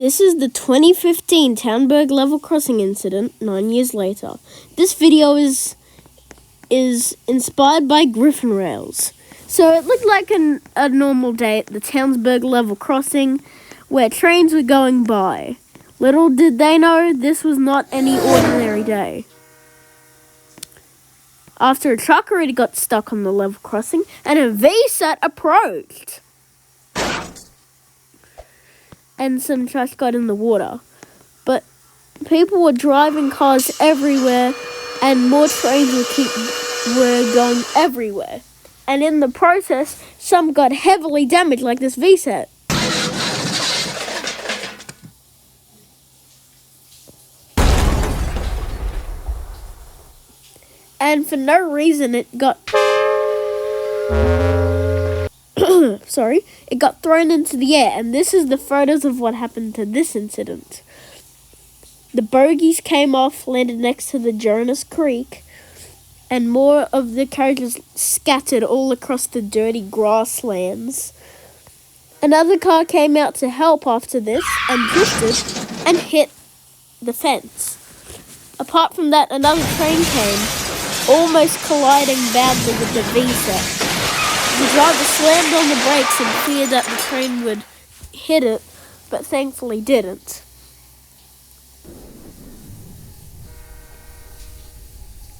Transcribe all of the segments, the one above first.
This is the 2015 Townberg Level.Crossing incident 9 years later. This video is inspired by Griffin rails. So it looked like a normal day at the Townberg Level.Crossing where trains were going by. Little did they know this was not any ordinary day. After a truck already got stuck on the level crossing and a V-set approached. And some trash got in the water. But people were driving cars everywhere and more trains were going everywhere. And in the process, some got heavily damaged like this V-set. And for no reason it got it got thrown into the air, and this is the photos of what happened to this incident. The bogies came off, landed next to the Jonas Creek, and more of the carriages scattered all across the dirty grasslands. Another car came out to help after this and drifted and hit the fence. Apart from that, another train came, almost colliding badly with the V-set. The driver slammed on the brakes and feared that the train would hit it, but thankfully didn't.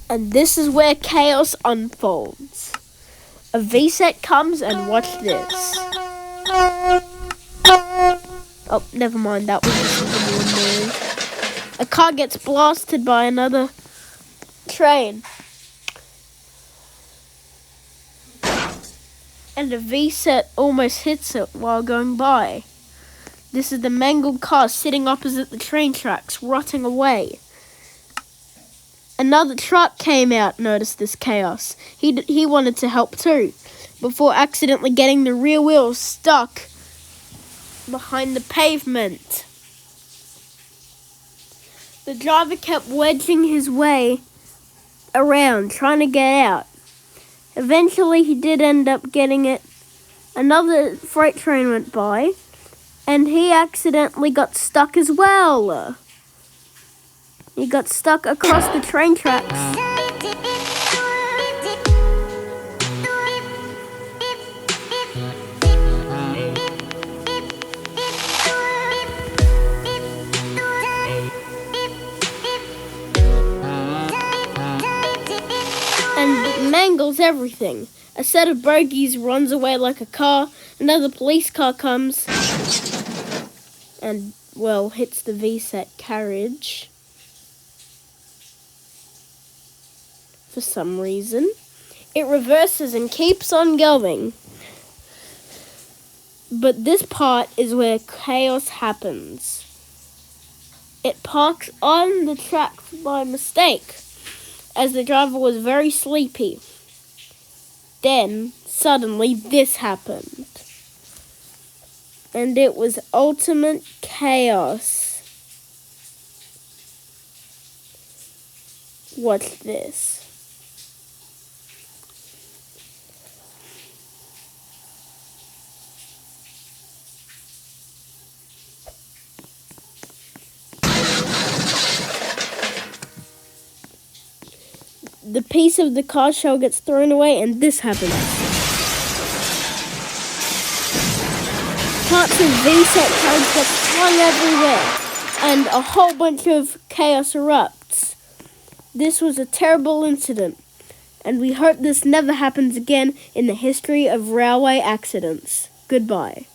And this is where chaos unfolds. A V-set comes and watch this. Oh, never mind, that was just something ordinary. A car gets blasted by another train. And a V-set almost hits it while going by. This is the mangled car sitting opposite the train tracks, rotting away. Another truck came out, noticed this chaos. He wanted to help too, before accidentally getting the rear wheel stuck behind the pavement. The driver kept wedging his way around, trying to get out. Eventually, he did end up getting it. Another freight train went by, and he accidentally got stuck as well. He got stuck across the train tracks. And mangles everything. A set of bogies runs away like a car. Another police car comes and, well, hits the V-set carriage. For some reason. It reverses and keeps on going. But this part is where chaos happens. It parks on the track by mistake, as the driver was very sleepy. Then, suddenly, this happened. And it was ultimate chaos. Watch this. The piece of the car shell gets thrown away, and this happens. Parts of V-set carriage get flung everywhere, and a whole bunch of chaos erupts. This was a terrible incident, and we hope this never happens again in the history of railway accidents. Goodbye.